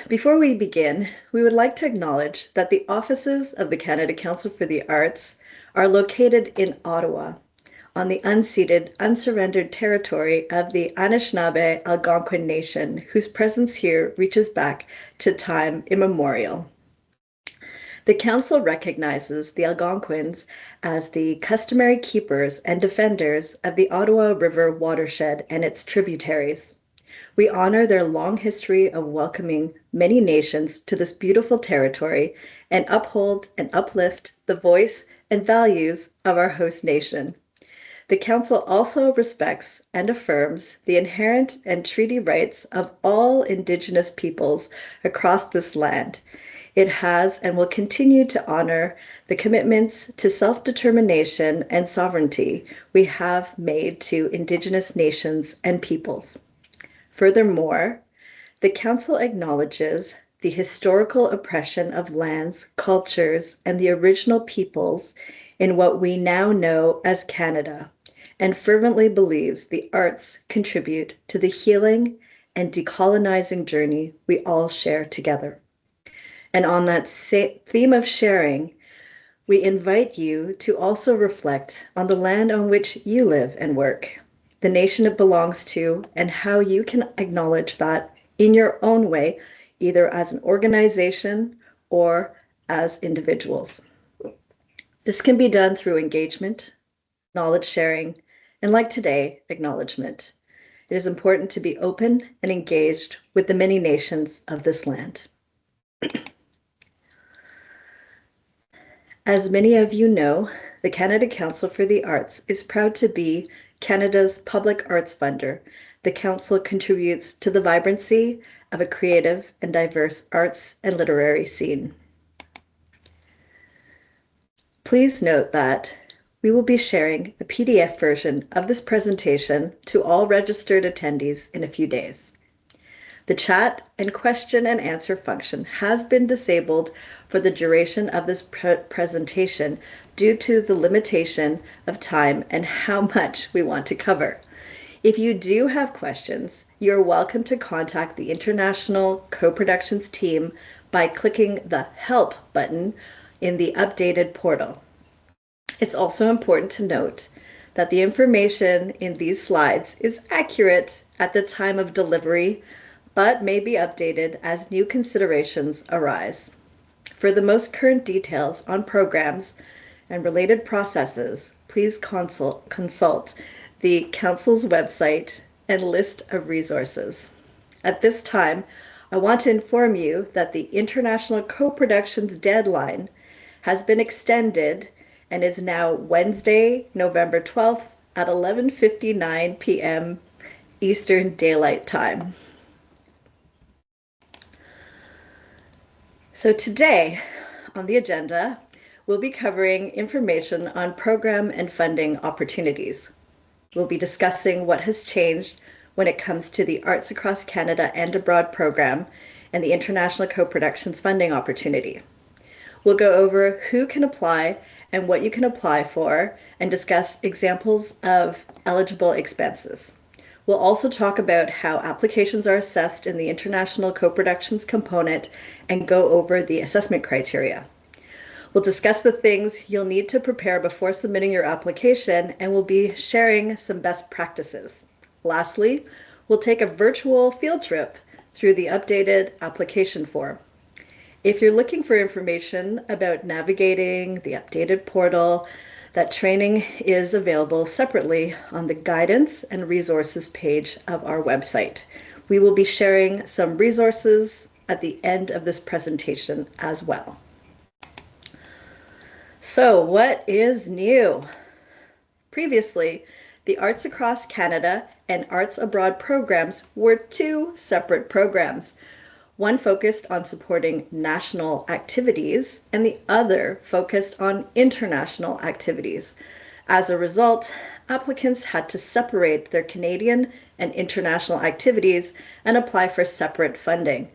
Before we begin, we would like to acknowledge that the offices of the Canada Council for the Arts are located in Ottawa, on the unceded, unsurrendered territory of the Anishinaabe Algonquin Nation, whose presence here reaches back to time immemorial. The Council recognizes the Algonquins as the customary keepers and defenders of the Ottawa River watershed and its tributaries. We honor their long history of welcoming many nations to this beautiful territory and uphold and uplift the voice and values of our host nation. The Council also respects and affirms the inherent and treaty rights of all Indigenous peoples across this land. It has and will continue to honor the commitments to self-determination and sovereignty we have made to Indigenous nations and peoples. Furthermore, the Council acknowledges the historical oppression of lands, cultures, and the original peoples in what we now know as Canada, and fervently believes the arts contribute to the healing and decolonizing journey we all share together. And on that theme of sharing, we invite you to also reflect on the land on which you live and work, the nation it belongs to, and how you can acknowledge that in your own way, either as an organization or as individuals. This can be done through engagement, knowledge sharing, and like today, acknowledgement. It is important to be open and engaged with the many nations of this land. As many of you know, the Canada Council for the Arts is proud to be Canada's public arts funder. The Council contributes to the vibrancy of a creative and diverse arts and literary scene. Please note that we will be sharing a PDF version of this presentation to all registered attendees in a few days. The chat and question and answer function has been disabled for the duration of this presentation due to the limitation of time and how much we want to cover. If you do have questions, you're welcome to contact the International Coproductions team by clicking the Help button in the updated portal. It's also important to note that the information in these slides is accurate at the time of delivery, but may be updated as new considerations arise. For the most current details on programs and related processes, please consult the Council's website and list of resources. At this time, I want to inform you that the International Coproductions deadline has been extended and is now Wednesday, November 12th at 11:59 p.m. Eastern Daylight Time. So today on the agenda, we'll be covering information on program and funding opportunities. We'll be discussing what has changed when it comes to the Arts Across Canada and Abroad program and the International Coproductions funding opportunity. We'll go over who can apply and what you can apply for and discuss examples of eligible expenses. We'll also talk about how applications are assessed in the International Coproductions component and go over the assessment criteria. We'll discuss the things you'll need to prepare before submitting your application, and we'll be sharing some best practices. Lastly, we'll take a virtual field trip through the updated application form. If you're looking for information about navigating the updated portal, that training is available separately on the guidance and resources page of our website. We will be sharing some resources at the end of this presentation as well. So what is new? Previously, the Arts Across Canada and Arts Abroad programs were two separate programs. One focused on supporting national activities and the other focused on international activities. As a result, applicants had to separate their Canadian and international activities and apply for separate funding.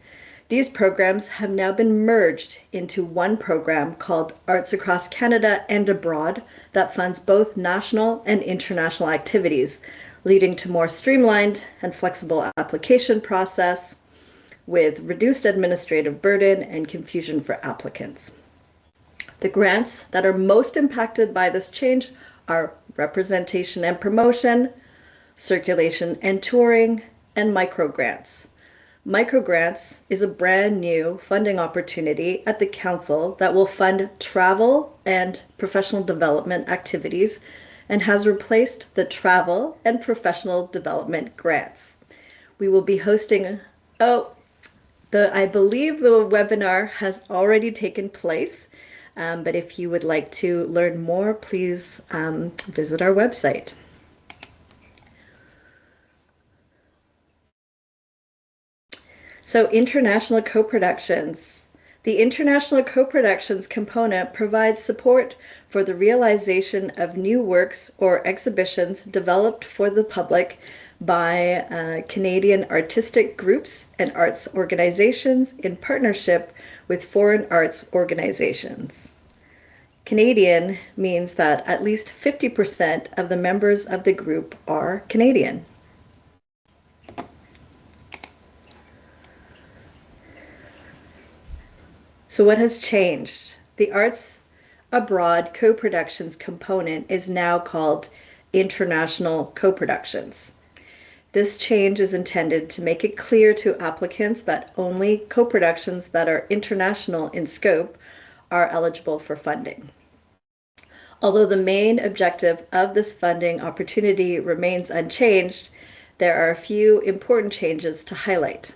These programs have now been merged into one program called Arts Across Canada and Abroad that funds both national and international activities, leading to more streamlined and flexible application process, with reduced administrative burden and confusion for applicants. The grants that are most impacted by this change are representation and promotion, circulation and touring, and microgrants. Microgrants is a brand new funding opportunity at the Council that will fund travel and professional development activities and has replaced the travel and professional development grants. We will be hosting, I believe the webinar has already taken place, but if you would like to learn more, please visit our website. So International Coproductions. The International Coproductions component provides support for the realization of new works or exhibitions developed for the public by Canadian artistic groups and arts organizations in partnership with foreign arts organizations. Canadian means that at least 50% of the members of the group are Canadian. So what has changed? The Arts Abroad Co-Productions component is now called International Coproductions. This change is intended to make it clear to applicants that only co-productions that are international in scope are eligible for funding. Although the main objective of this funding opportunity remains unchanged, there are a few important changes to highlight.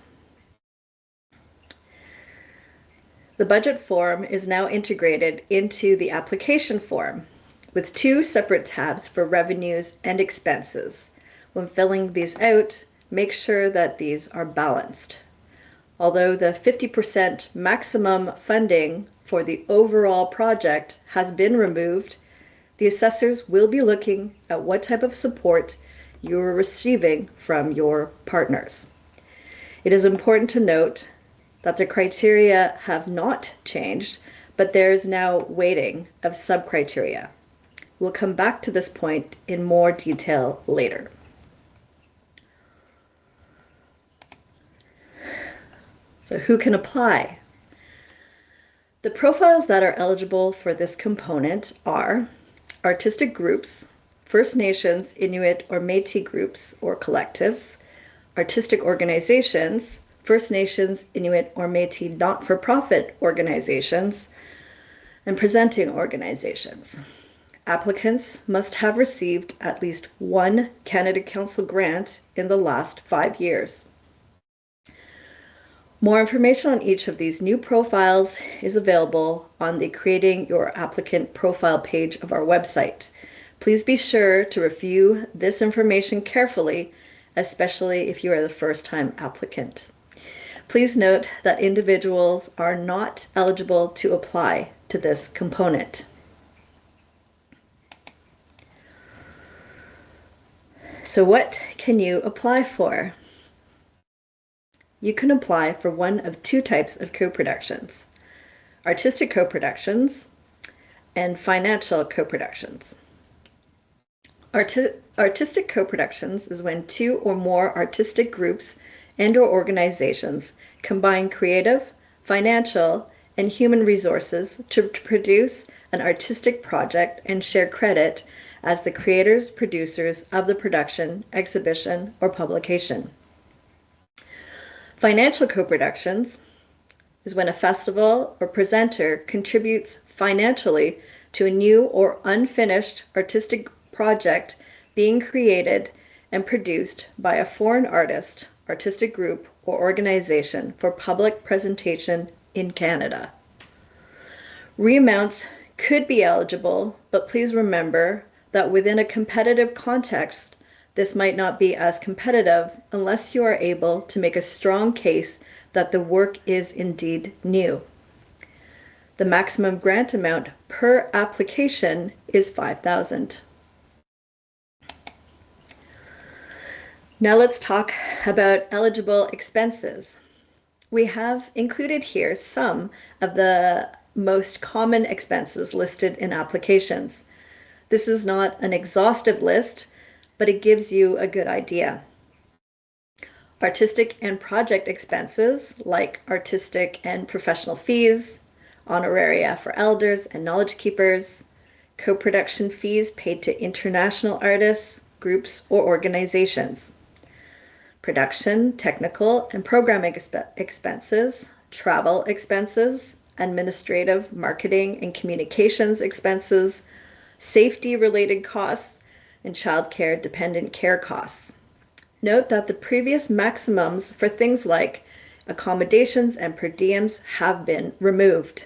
The budget form is now integrated into the application form with two separate tabs for revenues and expenses. When filling these out, make sure that these are balanced. Although the 50% maximum funding for the overall project has been removed, the assessors will be looking at what type of support you are receiving from your partners. It is important to note that the criteria have not changed, but there is now weighting of sub-criteria. We'll come back to this point in more detail later. So who can apply? The profiles that are eligible for this component are artistic groups, First Nations, Inuit, or Métis groups or collectives, artistic organizations, First Nations, Inuit, or Métis not-for-profit organizations, and presenting organizations. Applicants must have received at least one Canada Council grant in the last 5 years. More information on each of these new profiles is available on the Creating Your Applicant Profile page of our website. Please be sure to review this information carefully, especially if you are the first-time applicant. Please note that individuals are not eligible to apply to this component. So what can you apply for? You can apply for one of two types of co-productions: artistic co-productions and financial co-productions. Artistic co-productions is when two or more artistic groups and/or organizations combine creative, financial, and human resources to produce an artistic project and share credit as the creators, producers of the production, exhibition, or publication. Financial co-productions is when a festival or presenter contributes financially to a new or unfinished artistic project being created and produced by a foreign artist, artistic group, or organization for public presentation in Canada. Reamounts could be eligible, but please remember that within a competitive context, this might not be as competitive unless you are able to make a strong case that the work is indeed new. The maximum grant amount per application is $5,000. Now let's talk about eligible expenses. We have included here some of the most common expenses listed in applications. This is not an exhaustive list, but it gives you a good idea. Artistic and project expenses like artistic and professional fees, honoraria for elders and knowledge keepers, co-production fees paid to international artists, groups, or organizations. Production, technical, and programming expenses, travel expenses, administrative, marketing, and communications expenses, safety-related costs, and childcare dependent care costs. Note that the previous maximums for things like accommodations and per diems have been removed.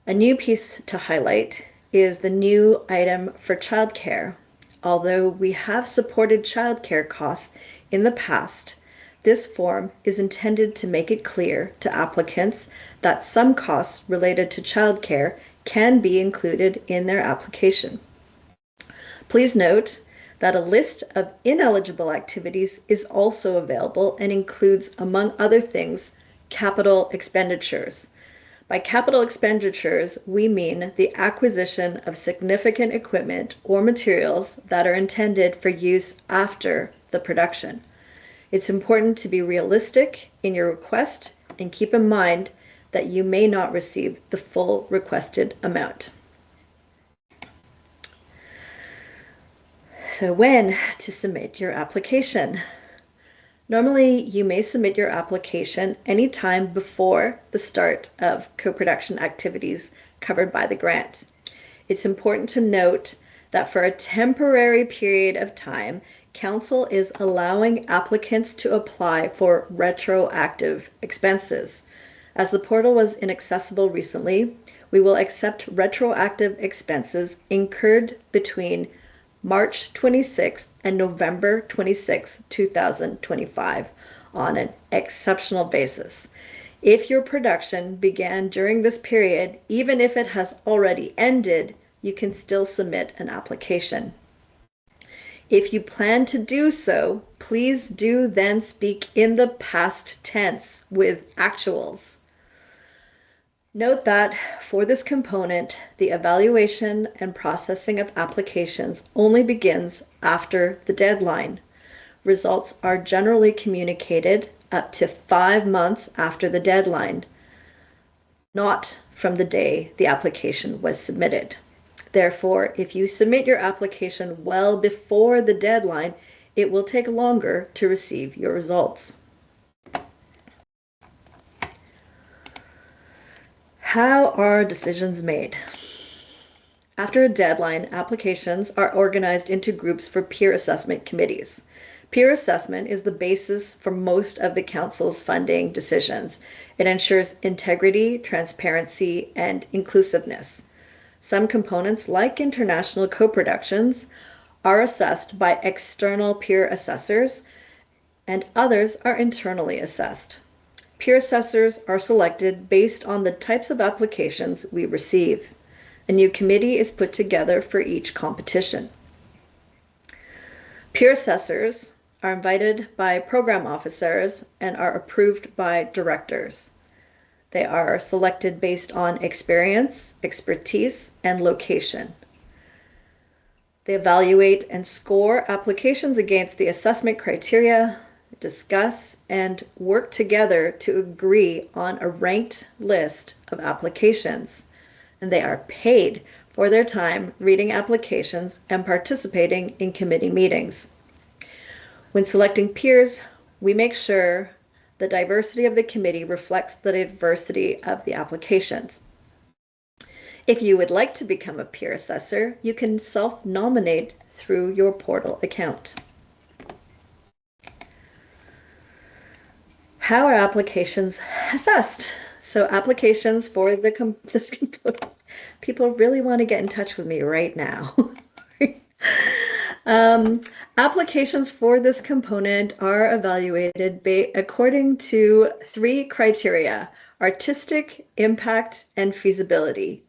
A new piece to highlight is the new item for childcare. Although we have supported childcare costs in the past, this form is intended to make it clear to applicants that some costs related to childcare can be included in their application. Please note that a list of ineligible activities is also available and includes, among other things, capital expenditures. By capital expenditures, we mean the acquisition of significant equipment or materials that are intended for use after the production. It's important to be realistic in your request and keep in mind that you may not receive the full requested amount. So when to submit your application? Normally, you may submit your application anytime before the start of co-production activities covered by the grant. It's important to note that for a temporary period of time, Council is allowing applicants to apply for retroactive expenses. As the portal was inaccessible recently, we will accept retroactive expenses incurred between March 26th and November 26th, 2025 on an exceptional basis. If your production began during this period, even if it has already ended, you can still submit an application. If you plan to do so, please do then speak in the past tense with actuals. Note that for this component, the evaluation and processing of applications only begins after the deadline. Results are generally communicated up to 5 months after the deadline, not from the day the application was submitted. Therefore, if you submit your application well before the deadline, it will take longer to receive your results. How are decisions made? After a deadline, applications are organized into groups for peer assessment committees. Peer assessment is the basis for most of the Council's funding decisions. It ensures integrity, transparency, and inclusiveness. Some components, like International Coproductions, are assessed by external peer assessors, and others are internally assessed. Peer assessors are selected based on the types of applications we receive. A new committee is put together for each competition. Peer assessors are invited by program officers and are approved by directors. They are selected based on experience, expertise, and location. They evaluate and score applications against the assessment criteria, discuss and work together to agree on a ranked list of applications, and they are paid for their time reading applications and participating in committee meetings. When selecting peers, we make sure the diversity of the committee reflects the diversity of the applications. If you would like to become a peer assessor, you can self-nominate through your portal account. How are applications assessed? So applications for this component, people really want to get in touch with me right now. Applications for this component are evaluated according to 3 criteria: artistic, impact, and feasibility.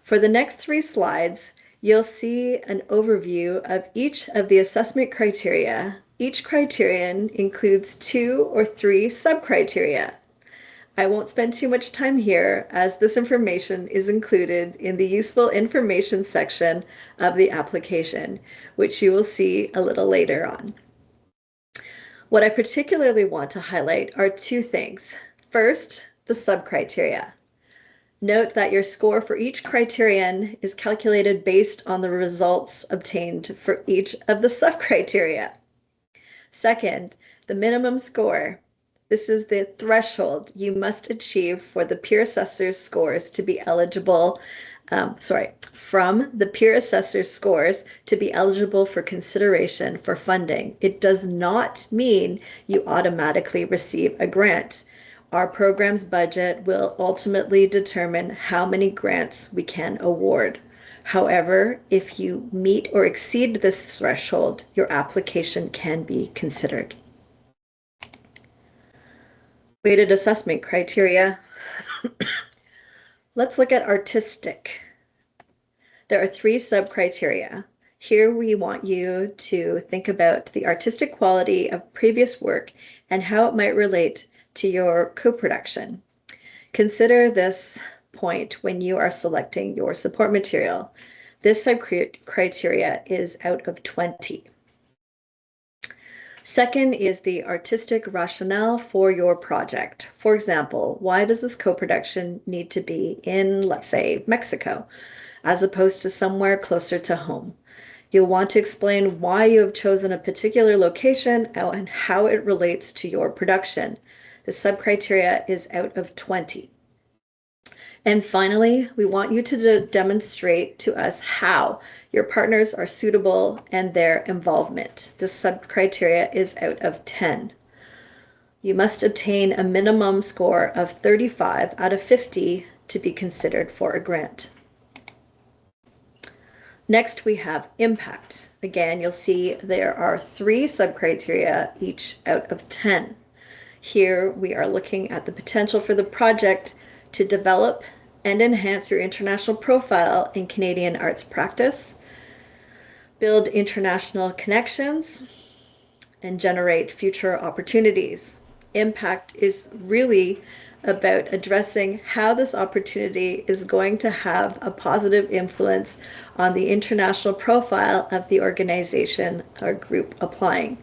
For the next 3 slides, you'll see an overview of each of the assessment criteria. Each criterion includes 2 or 3 sub-criteria. I won't spend too much time here, as this information is included in the useful information section of the application, which you will see a little later on. What I particularly want to highlight are two things. First, the sub-criteria. Note that your score for each criterion is calculated based on the results obtained for each of the sub-criteria. Second, the minimum score. This is the threshold you must achieve for the peer assessor's scores to be eligible, from the peer assessor's scores to be eligible for consideration for funding. It does not mean you automatically receive a grant. Our program's budget will ultimately determine how many grants we can award. However, if you meet or exceed this threshold, your application can be considered. Weighted assessment criteria. Let's look at artistic. There are 3 sub-criteria. Here we want you to think about the artistic quality of previous work and how it might relate to your co-production. Consider this point when you are selecting your support material. This sub-criteria is out of 20. Second is the artistic rationale for your project. For example, why does this co-production need to be in, let's say, Mexico, as opposed to somewhere closer to home? You'll want to explain why you have chosen a particular location and how it relates to your production. The sub-criteria is out of 20. And finally, we want you to demonstrate to us how your partners are suitable and their involvement. This sub-criteria is out of 10. You must obtain a minimum score of 35 out of 50 to be considered for a grant. Next, we have impact. Again, you'll see there are 3 sub-criteria, each out of 10. Here, we are looking at the potential for the project to develop and enhance your international profile in Canadian arts practice, build international connections, and generate future opportunities. Impact is really about addressing how this opportunity is going to have a positive influence on the international profile of the organization or group applying,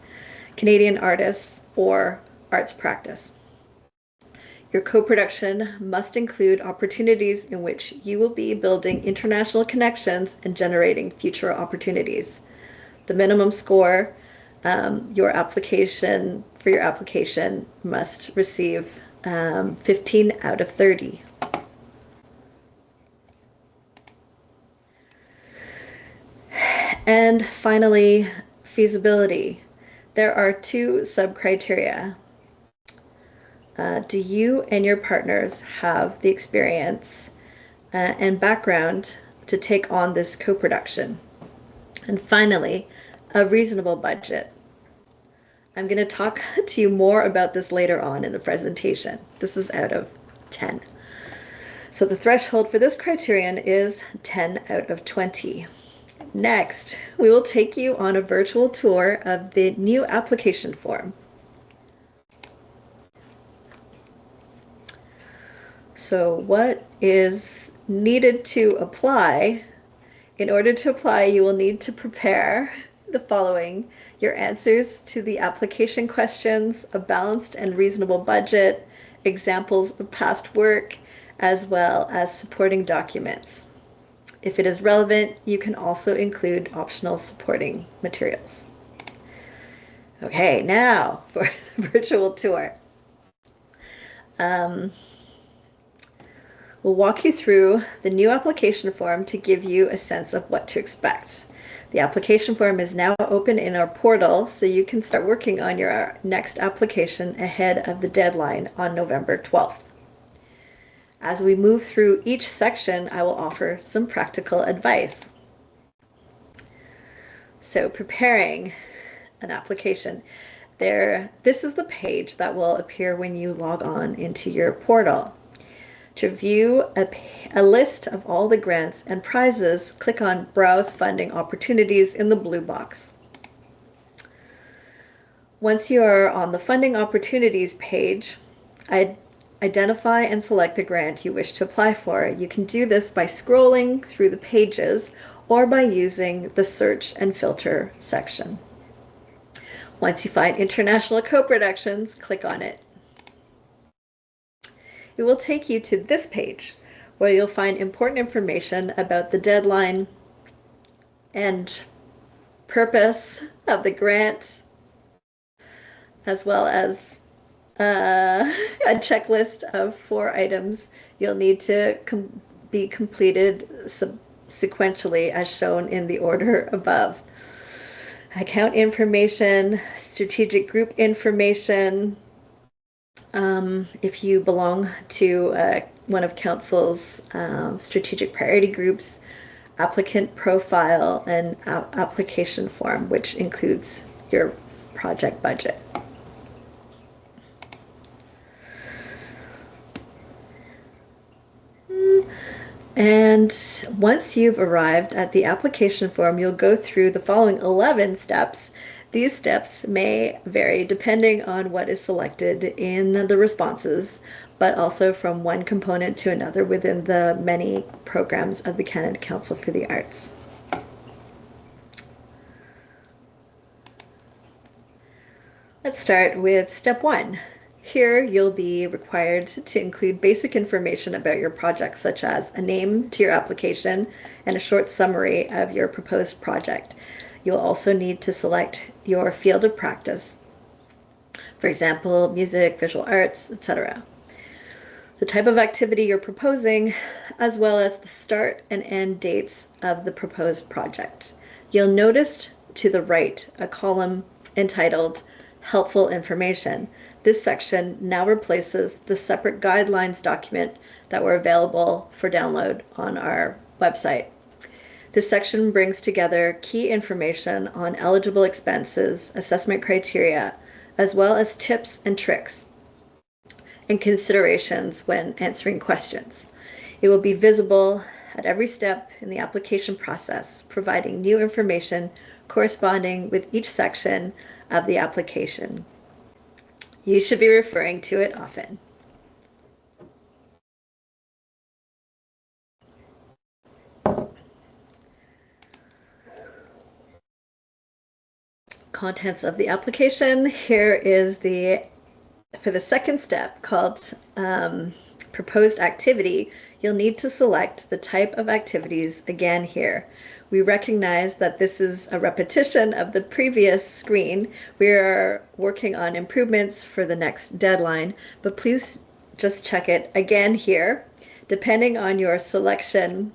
Canadian artists or arts practice. Your co-production must include opportunities in which you will be building international connections and generating future opportunities. The minimum score your application must receive 15 out of 30. And finally, feasibility. There are 2 sub-criteria. Do you and your partners have the experience and background to take on this co-production? And finally, a reasonable budget. I'm going to talk to you more about this later on in the presentation. This is out of 10. So the threshold for this criterion is 10 out of 20. Next, we will take you on a virtual tour of the new application form. So what is needed to apply? In order to apply, you will need to prepare the following: your answers to the application questions, a balanced and reasonable budget, examples of past work, as well as supporting documents. If it is relevant, you can also include optional supporting materials. Okay, now for the virtual tour. We'll walk you through the new application form to give you a sense of what to expect. The application form is now open in our portal, so you can start working on your next application ahead of the deadline on November 12th. As we move through each section, I will offer some practical advice. So preparing an application. This is the page that will appear when you log on into your portal. To view a list of all the grants and prizes, click on Browse Funding Opportunities in the blue box. Once you are on the Funding Opportunities page, identify and select the grant you wish to apply for. You can do this by scrolling through the pages or by using the Search and Filter section. Once you find International Coproductions, click on it. It will take you to this page where you'll find important information about the deadline and purpose of the grant, as well as a checklist of 4 items you'll need to be completed sequentially as shown in the order above. Account information, strategic group information, if you belong to one of Council's strategic priority groups, applicant profile, and application form, which includes your project budget. And once you've arrived at the application form, you'll go through the following 11 steps. These steps may vary depending on what is selected in the responses, but also from one component to another within the many programs of the Canada Council for the Arts. Let's start with step 1. Here you'll be required to include basic information about your project, such as a name to your application and a short summary of your proposed project. You'll also need to select your field of practice, for example, music, visual arts, etc. The type of activity you're proposing, as well as the start and end dates of the proposed project. You'll notice to the right a column entitled Helpful Information. This section now replaces the separate guidelines document that were available for download on our website. This section brings together key information on eligible expenses, assessment criteria, as well as tips and tricks and considerations when answering questions. It will be visible at every step in the application process, providing new information corresponding with each section of the application. You should be referring to it often. Contents of the application. Here is for the second step called proposed activity, you'll need to select the type of activities again here. We recognize that this is a repetition of the previous screen. We are working on improvements for the next deadline, but please just check it again here. Depending on your selection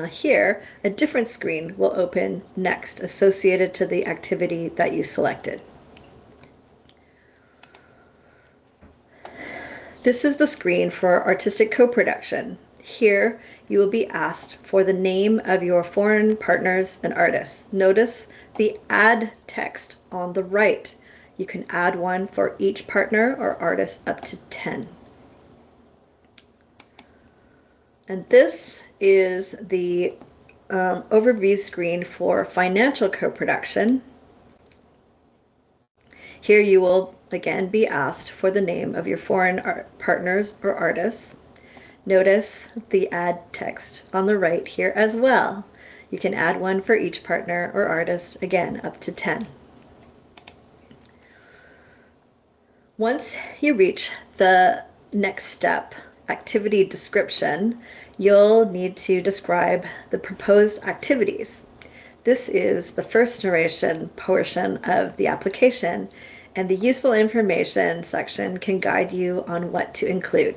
here, a different screen will open next associated to the activity that you selected. This is the screen for artistic co-production. Here, you will be asked for the name of your foreign partners and artists. Notice the add text on the right. You can add one for each partner or artist up to 10. And this is the overview screen for financial co-production. Here you will again be asked for the name of your foreign partners or artists. Notice the add text on the right here as well. You can add one for each partner or artist, again up to 10. Once you reach the next step, activity description, you'll need to describe the proposed activities. This is the first narration portion of the application, and the useful information section can guide you on what to include.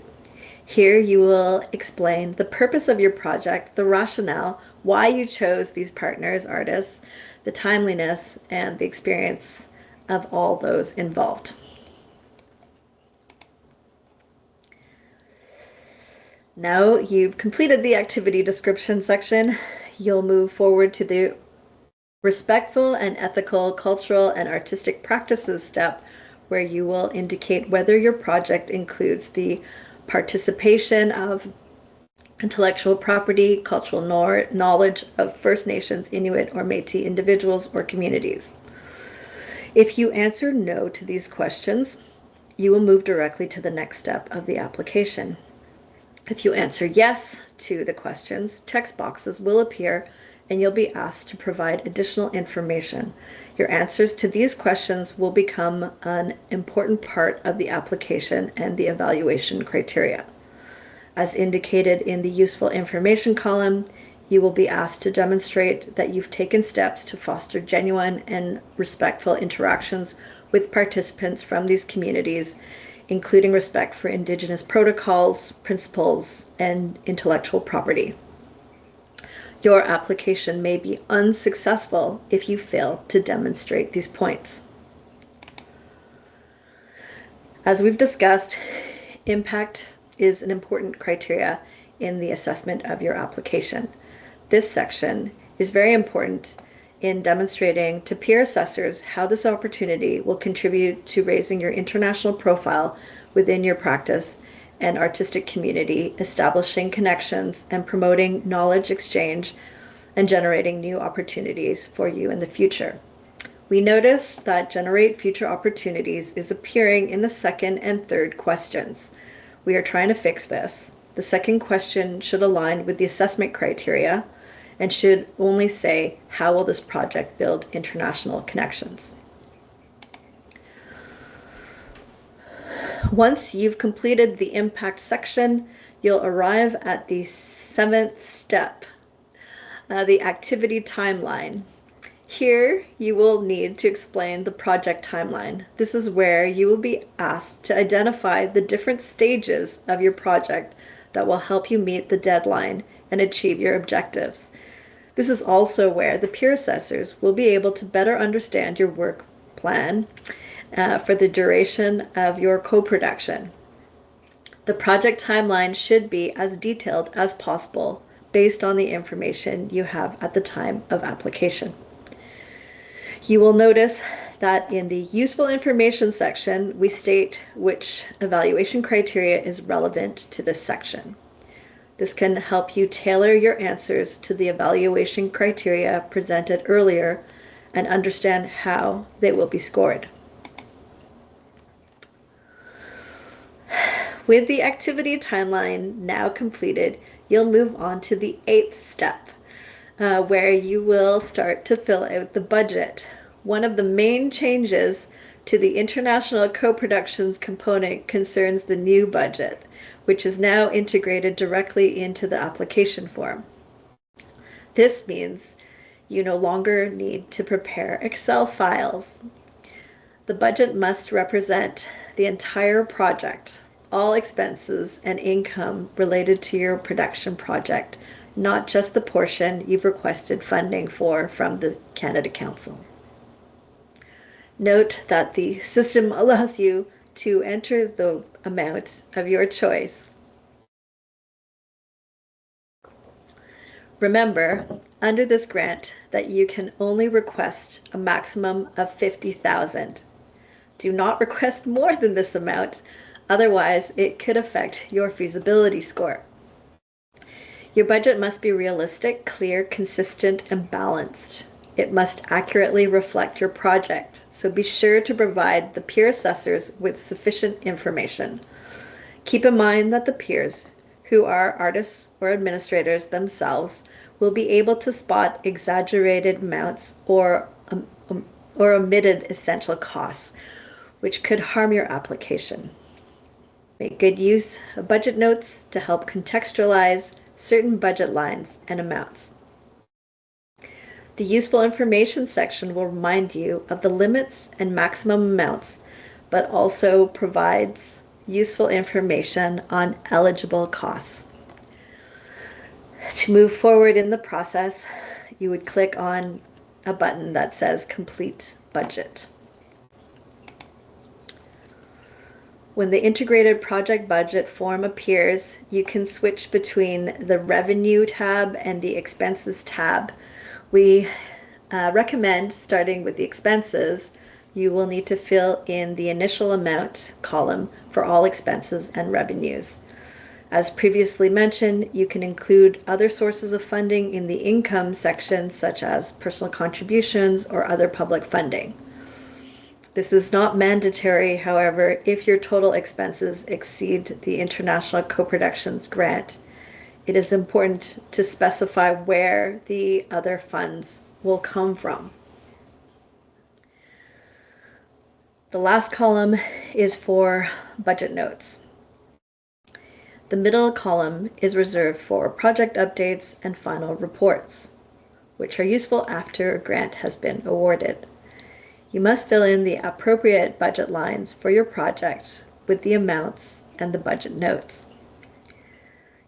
Here you will explain the purpose of your project, the rationale, why you chose these partners, artists, the timeliness, and the experience of all those involved. Now you've completed the activity description section, you'll move forward to the respectful and ethical cultural and artistic practices step, where you will indicate whether your project includes the participation of intellectual property, cultural knowledge of First Nations, Inuit, or Métis individuals or communities. If you answer no to these questions, you will move directly to the next step of the application. If you answer yes to the questions, text boxes will appear and you'll be asked to provide additional information. Your answers to these questions will become an important part of the application and the evaluation criteria. As indicated in the useful information column, you will be asked to demonstrate that you've taken steps to foster genuine and respectful interactions with participants from these communities, including respect for Indigenous protocols, principles, and intellectual property. Your application may be unsuccessful if you fail to demonstrate these points. As we've discussed, impact is an important criteria in the assessment of your application. This section is very important in demonstrating to peer assessors how this opportunity will contribute to raising your international profile within your practice and artistic community, establishing connections and promoting knowledge exchange and generating new opportunities for you in the future. We notice that generate future opportunities is appearing in the second and third questions. We are trying to fix this. The second question should align with the assessment criteria and should only say, how will this project build international connections? Once you've completed the impact section, you'll arrive at the 7th step, the activity timeline. Here, you will need to explain the project timeline. This is where you will be asked to identify the different stages of your project that will help you meet the deadline and achieve your objectives. This is also where the peer assessors will be able to better understand your work plan for the duration of your co-production. The project timeline should be as detailed as possible based on the information you have at the time of application. You will notice that in the useful information section, we state which evaluation criteria is relevant to this section. This can help you tailor your answers to the evaluation criteria presented earlier and understand how they will be scored. With the activity timeline now completed, you'll move on to the 8th step, where you will start to fill out the budget. One of the main changes to the International Coproductions component concerns the new budget, which is now integrated directly into the application form. This means you no longer need to prepare Excel files. The budget must represent the entire project, all expenses and income related to your production project, not just the portion you've requested funding for from the Canada Council. Note that the system allows you to enter the amount of your choice. Remember, under this grant, that you can only request a maximum of $50,000. Do not request more than this amount, otherwise it could affect your feasibility score. Your budget must be realistic, clear, consistent, and balanced. It must accurately reflect your project, so be sure to provide the peer assessors with sufficient information. Keep in mind that the peers, who are artists or administrators themselves, will be able to spot exaggerated amounts or omitted essential costs, which could harm your application. Make good use of budget notes to help contextualize certain budget lines and amounts. The useful information section will remind you of the limits and maximum amounts, but also provides useful information on eligible costs. To move forward in the process, you would click on a button that says Complete Budget. When the integrated project budget form appears, you can switch between the Revenue tab and the Expenses tab. We recommend starting with the expenses. You will need to fill in the initial amount column for all expenses and revenues. As previously mentioned, you can include other sources of funding in the income section, such as personal contributions or other public funding. This is not mandatory, however, if your total expenses exceed the International Coproductions grant. It is important to specify where the other funds will come from. The last column is for budget notes. The middle column is reserved for project updates and final reports, which are useful after a grant has been awarded. You must fill in the appropriate budget lines for your project with the amounts and the budget notes.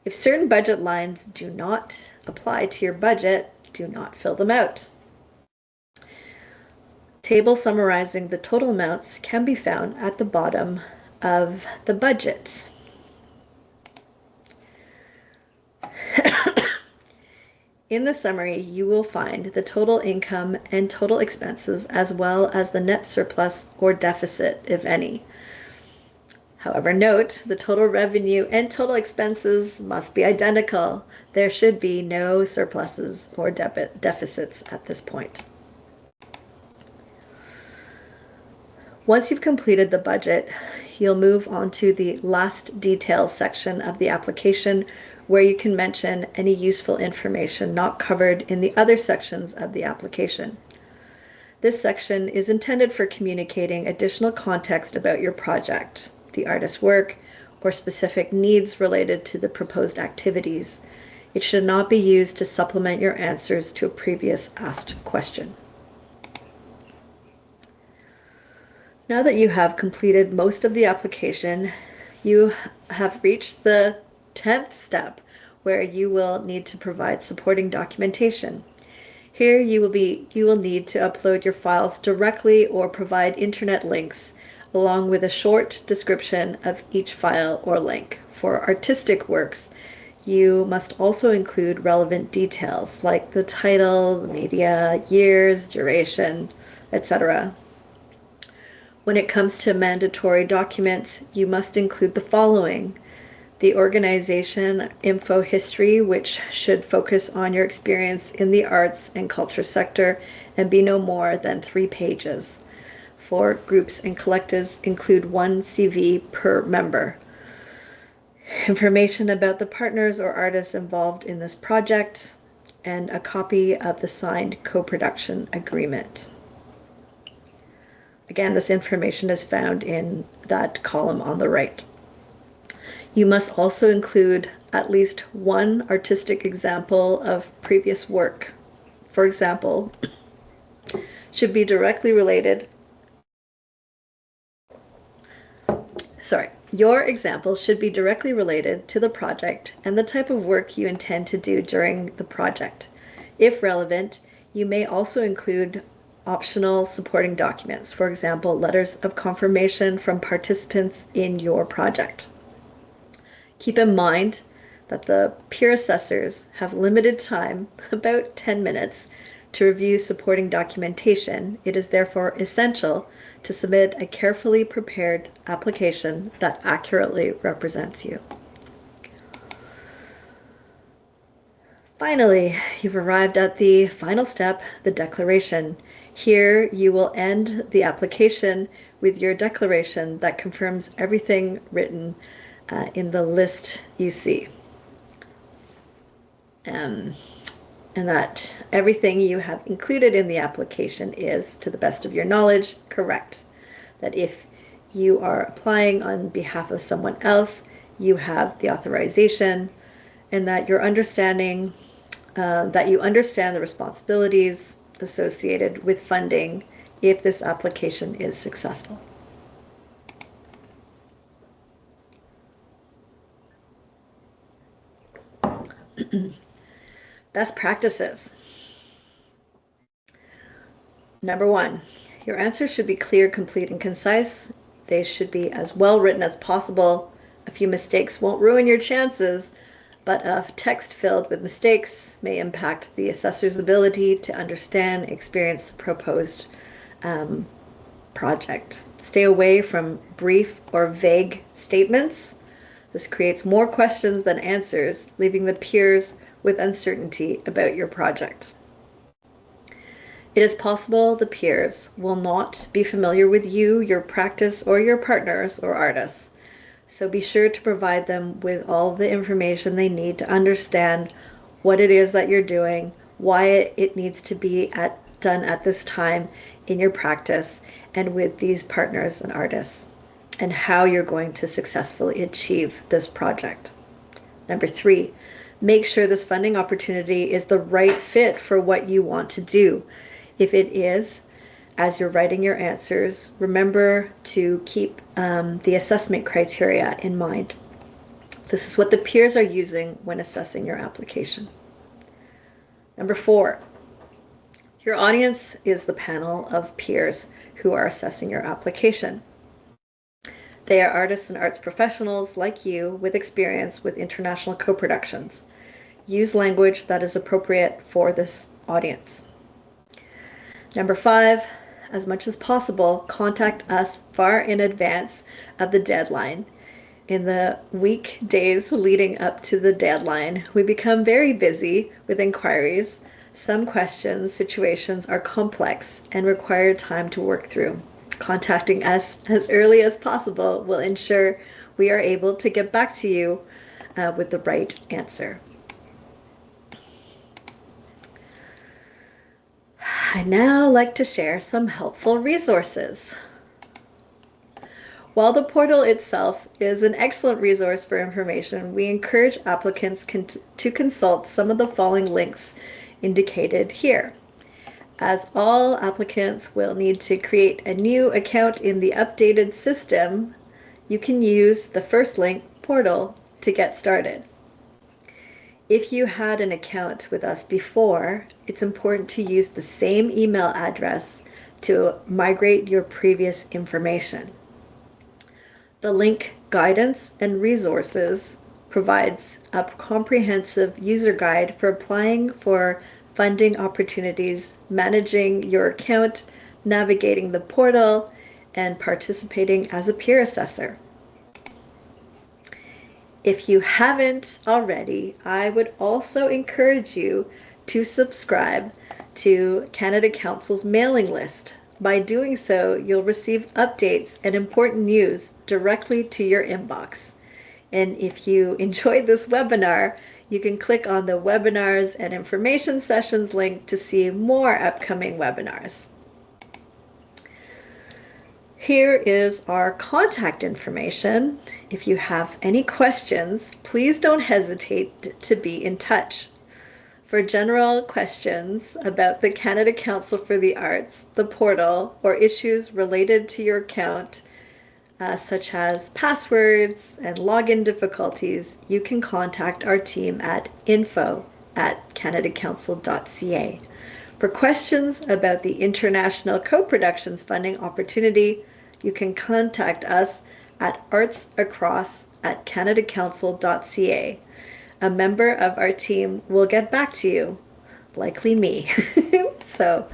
If certain budget lines do not apply to your budget, do not fill them out. Table summarizing the total amounts can be found at the bottom of the budget. In the summary, you will find the total income and total expenses, as well as the net surplus or deficit, if any. However, note the total revenue and total expenses must be identical. There should be no surpluses or deficits at this point. Once you've completed the budget, you'll move on to the last details section of the application, where you can mention any useful information not covered in the other sections of the application. This section is intended for communicating additional context about your project, the artist's work, or specific needs related to the proposed activities. It should not be used to supplement your answers to a previous asked question. Now that you have completed most of the application, you have reached the 10th step, where you will need to provide supporting documentation. Here you will need to upload your files directly or provide internet links, along with a short description of each file or link. For artistic works, you must also include relevant details like the title, the media, years, duration, etc. When it comes to mandatory documents, you must include the following: the organization info history, which should focus on your experience in the arts and culture sector and be no more than 3 pages. For groups and collectives, include 1 CV per member. Information about the partners or artists involved in this project, and a copy of the signed co-production agreement. Again, this information is found in that column on the right. You must also include at least 1 artistic example of previous work. For example, should be directly related. Your example should be directly related to the project and the type of work you intend to do during the project. If relevant, you may also include optional supporting documents, for example, letters of confirmation from participants in your project. Keep in mind that the peer assessors have limited time, about 10 minutes, to review supporting documentation. It is therefore essential to submit a carefully prepared application that accurately represents you. Finally, you've arrived at the final step, the declaration. Here you will end the application with your declaration that confirms everything written in the list you see. And that everything you have included in the application is, to the best of your knowledge, correct. That if you are applying on behalf of someone else, you have the authorization, and that you understand the responsibilities associated with funding if this application is successful. Best practices. Number 1, your answers should be clear, complete, and concise. They should be as well written as possible. A few mistakes won't ruin your chances, but a text filled with mistakes may impact the assessor's ability to understand and experience the proposed project. Stay away from brief or vague statements. This creates more questions than answers, leaving the peers with uncertainty about your project. It is possible the peers will not be familiar with you, your practice, or your partners or artists. So be sure to provide them with all the information they need to understand what it is that you're doing, why it needs to be done at this time in your practice, and with these partners and artists, and how you're going to successfully achieve this project. Number 3, make sure this funding opportunity is the right fit for what you want to do. If it is, as you're writing your answers, remember to keep the assessment criteria in mind. This is what the peers are using when assessing your application. Number 4, your audience is the panel of peers who are assessing your application. They are artists and arts professionals like you with experience with international co-productions. Use language that is appropriate for this audience. Number 5, as much as possible, contact us far in advance of the deadline. In the days leading up to the deadline, we become very busy with inquiries. Some questions, situations are complex and require time to work through. Contacting us as early as possible will ensure we are able to get back to you with the right answer. I'd now like to share some helpful resources. While the portal itself is an excellent resource for information, we encourage applicants to consult some of the following links indicated here. As all applicants will need to create a new account in the updated system, you can use the first link, Portal, to get started. If you had an account with us before, it's important to use the same email address to migrate your previous information. The link Guidance and Resources provides a comprehensive user guide for applying for funding opportunities, managing your account, navigating the portal, and participating as a peer assessor. If you haven't already, I would also encourage you to subscribe to Canada Council's mailing list. By doing so, you'll receive updates and important news directly to your inbox. And if you enjoyed this webinar, you can click on the Webinars and Information Sessions link to see more upcoming webinars. Here is our contact information. If you have any questions, please don't hesitate to be in touch. For general questions about the Canada Council for the Arts, the portal, or issues related to your account, such as passwords and login difficulties, you can contact our team at info@canadacouncil.ca. For questions about the International Coproductions funding opportunity, you can contact us at artsacross@canadacouncil.ca. A member of our team will get back to you, likely me. So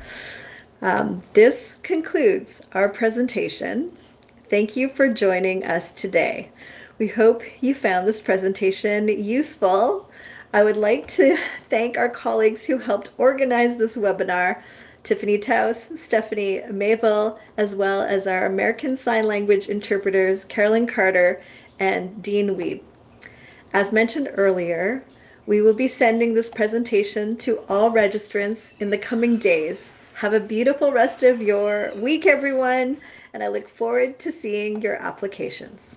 this concludes our presentation. Thank you for joining us today. We hope you found this presentation useful. I would like to thank our colleagues who helped organize this webinar, Tiffany Taus, Stephanie Mayville, as well as our American Sign Language interpreters, Carolyn Carter and Dean Weeb. As mentioned earlier, we will be sending this presentation to all registrants in the coming days. Have a beautiful rest of your week, everyone, and I look forward to seeing your applications.